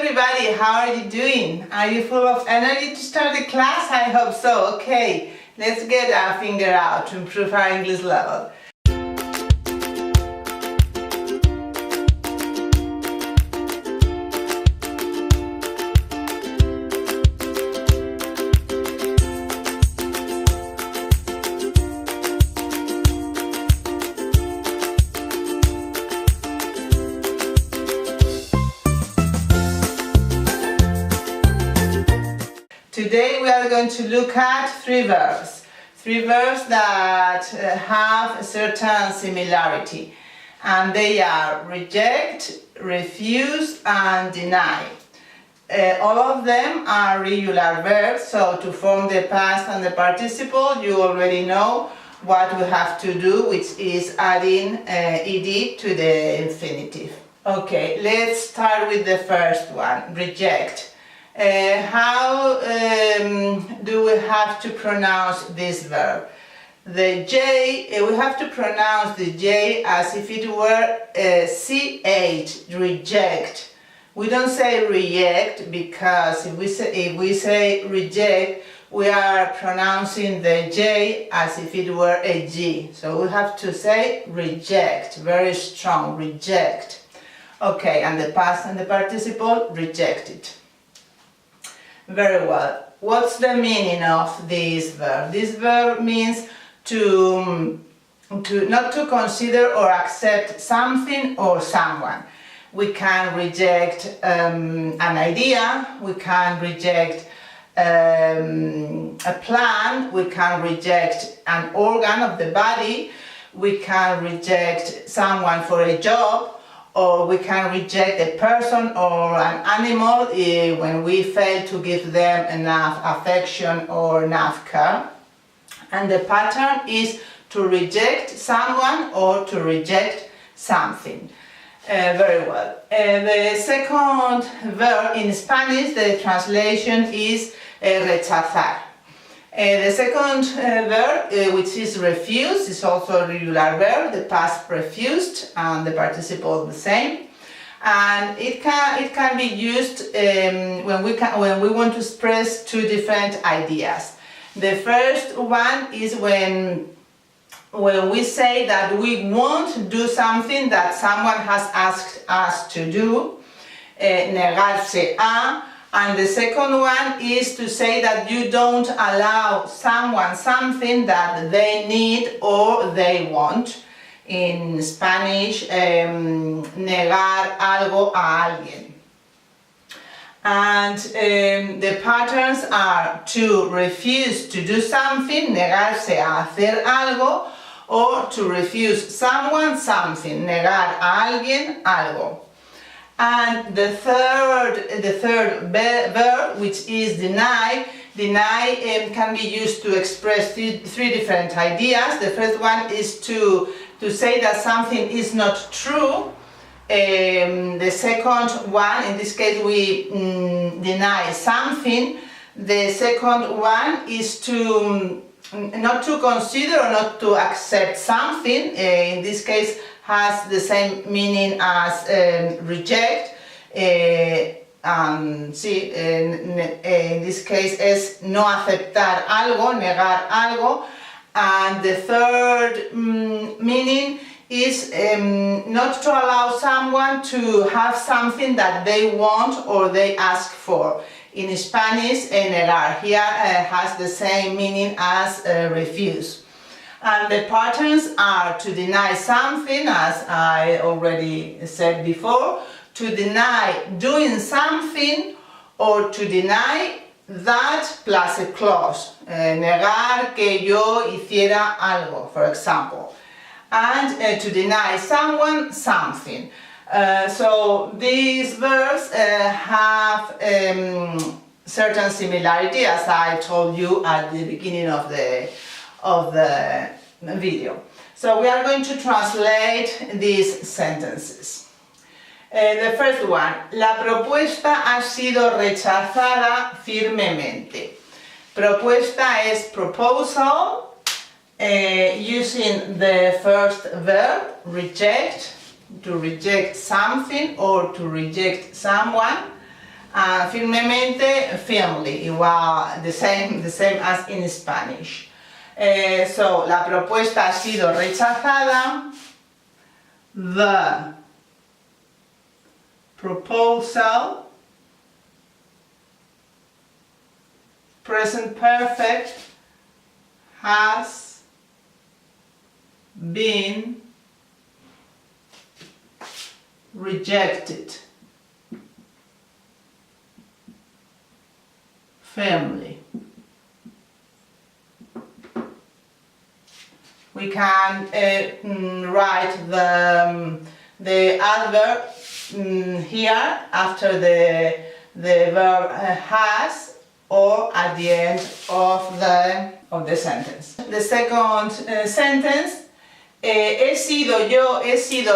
everybody, how are you doing? Are you full of energy to start the class? I hope so. Okay, let's get our finger out to improve our English level. Today we are going to look at three verbs that have a certain similarity, and they are reject, refuse and deny. All of them are regular verbs, so to form the past and the participle you already know what we have to do, which is adding ed to the infinitive. Okay, let's start with the first one, reject. How do we have to pronounce this verb? The J, we have to pronounce the J as if it were CH, reject. We don't say reject because if we say reject, we are pronouncing the J as if it were a G. So we have to say reject, very strong, reject. Okay, and the past and the participle, rejected. Very well. What's the meaning of this verb? This verb means to not to consider or accept something or someone. We can reject an idea, we can reject a plan, we can reject an organ of the body, we can reject someone for a job, or we can reject a person or an animal when we fail to give them enough affection or enough care. And the pattern is to reject someone or to reject something. Very well. The second verb in Spanish, the translation is rechazar. The second verb, which is refuse, is also a regular verb, the past refused and the participle the same. And it can be used when we want to express two different ideas. The first one is when we say that we won't do something that someone has asked us to do, negarse a. And the second one is to say that you don't allow someone something that they need or they want. In Spanish, negar algo a alguien. And the patterns are to refuse to do something, negarse a hacer algo, or to refuse someone something, negar a alguien algo. And the third verb, which is deny, can be used to express three different ideas. The first one is to say that something is not true. The second one, in this case we deny something. The second one is to not to consider or not to accept something. In this case has the same meaning as reject. In this case es no aceptar algo, negar algo. And the third meaning is not to allow someone to have something that they want or they ask for. In Spanish, negar here has the same meaning as refuse. And the patterns are to deny something, as I already said before, to deny doing something, or to deny that plus a clause. Negar que yo hiciera algo, for example. And to deny someone something. So these verbs have certain similarity, as I told you at the beginning of the video. So we are going to translate these sentences. The first one, la propuesta ha sido rechazada firmemente. Propuesta es proposal, using the first verb, reject, to reject something or to reject someone. Firmemente, firmly, igual, the same as in Spanish. So, la propuesta ha sido rechazada. The proposal, present perfect, has been rejected firmly. We can write the adverb here after the verb has or at the end of the sentence. The second sentence, he sido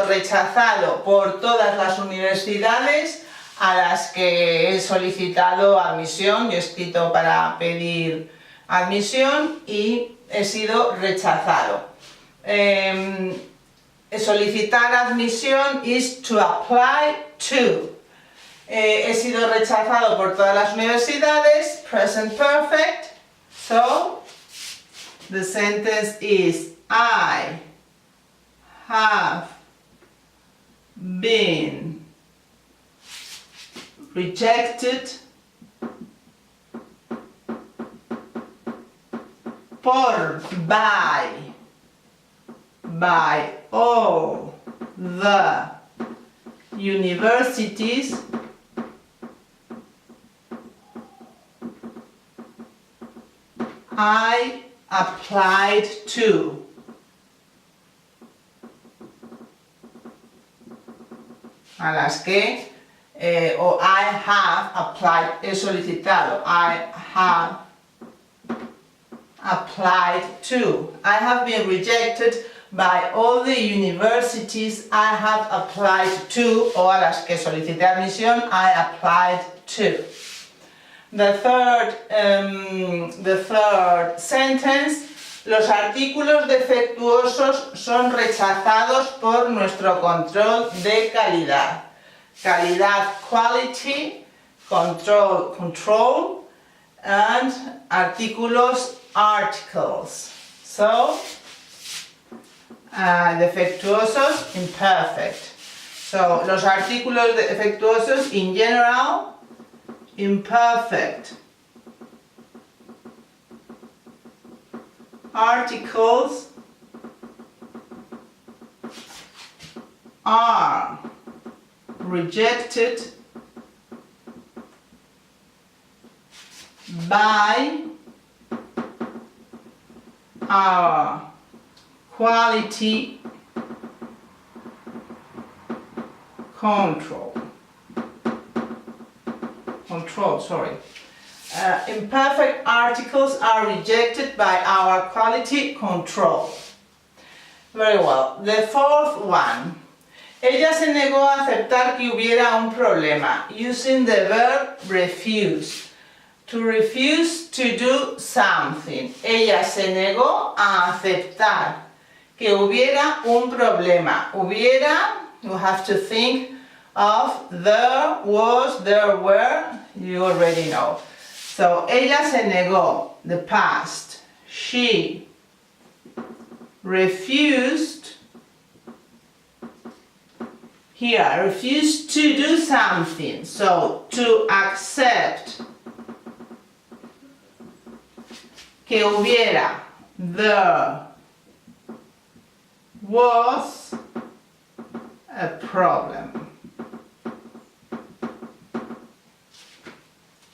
rechazado por todas las universidades a las que he solicitado admisión. Yo he escrito para pedir admisión y he sido rechazado. Solicitar admisión is to apply to. He sido rechazado por todas las universidades, present perfect. So, the sentence is I have been rejected by all the universities I applied to. A las que o I have applied, he solicitado. I have applied to. I have been rejected by all the universities I have applied to, o a las que solicité admisión, I applied to. The third sentence, los artículos defectuosos son rechazados por nuestro control de calidad. Calidad, quality, control, and artículos, articles. So, defectuosos, imperfect. So, los artículos defectuosos, in general, imperfect. Articles are rejected by our quality control. Imperfect articles are rejected by our quality control. Very well. The fourth one. Ella se negó a aceptar que hubiera un problema, using the verb refuse. To refuse to do something. Ella se negó a aceptar que hubiera un problema. Hubiera, you have to think of there was, there were, you already know. So, ella se negó, the past. She refused, here, refused to do something. So, to accept que hubiera, there was a problem.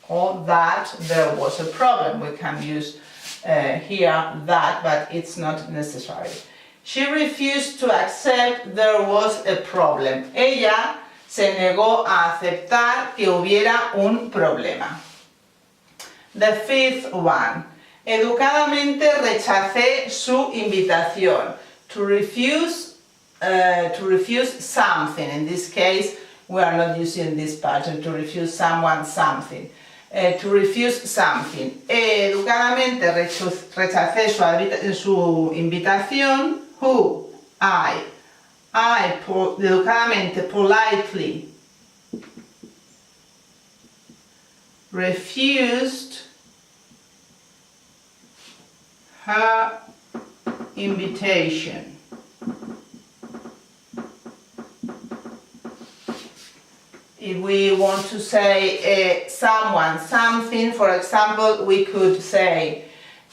Or that there was a problem. We can use here that, but it's not necessary. She refused to accept there was a problem. Ella se negó a aceptar que hubiera un problema. The fifth one. Educadamente rechacé su invitación. To refuse something. In this case, we are not using this pattern. To refuse someone something. To refuse something. Educadamente rechacé su invitación. Who? I. Educadamente, politely refused her invitation. If we want to say someone, something, for example, we could say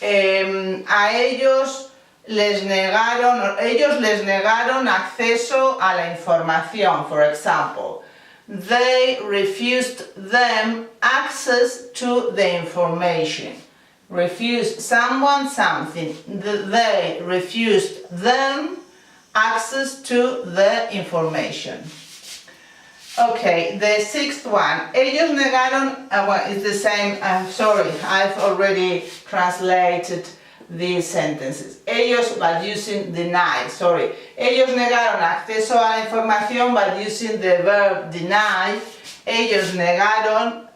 a ellos les negaron acceso a la información, for example. They refused them access to the information. Refused someone something. They refused them access to the information. Okay, the sixth one. Ellos negaron, well, it's the same, sorry, I've already translated these sentences. Ellos, but using deny, sorry. Ellos negaron acceso a la información, but using the verb deny. Ellos negaron,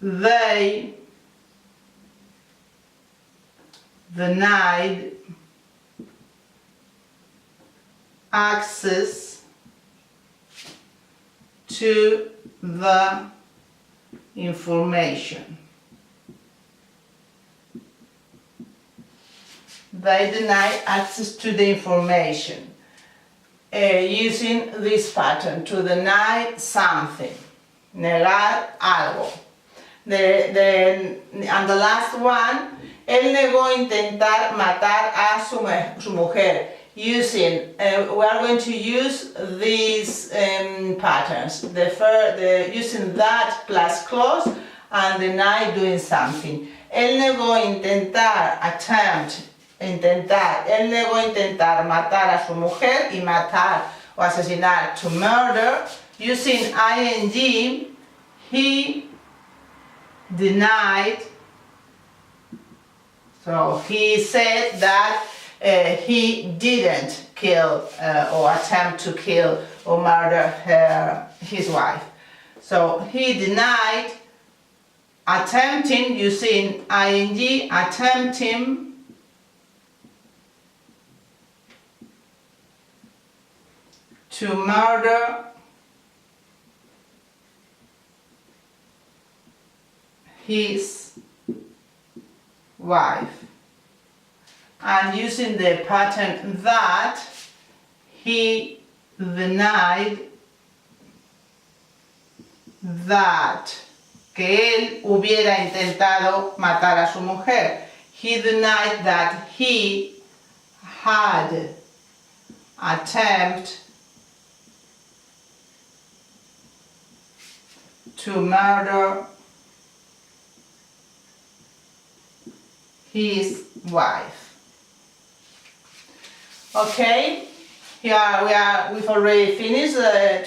they denied access to the information. They deny access to the information using this pattern, to deny something, negar algo. And the last one, él negó intentar matar a su mujer. Using, we are going to use these patterns. Using that plus clause and deny doing something. Él negó intentar, él negó intentar matar a su mujer y matar o asesinar, to murder. Using ing, he denied, so he said that he didn't kill or attempt to kill or murder his wife. So he denied attempting, using ing, attempting to murder his wife. And using the pattern that, he denied that, que él hubiera intentado matar a su mujer. He denied that he had attempted to murder his wife. Okay, here we've already finished the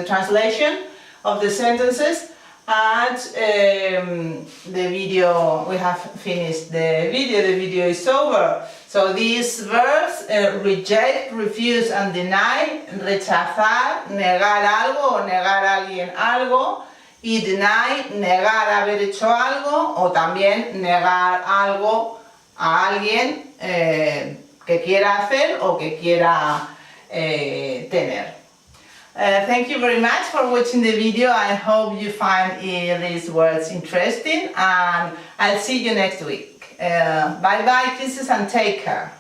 translation of the sentences, and the video, we have finished the video is over. So these verbs, reject, refuse and deny, rechazar, negar algo o negar a alguien algo, y deny, negar haber hecho algo o también negar algo a alguien que quiera hacer o que quiera tener. Thank you very much for watching the video. I hope you find these words interesting, and I'll see you next week. Bye bye, kisses and take care.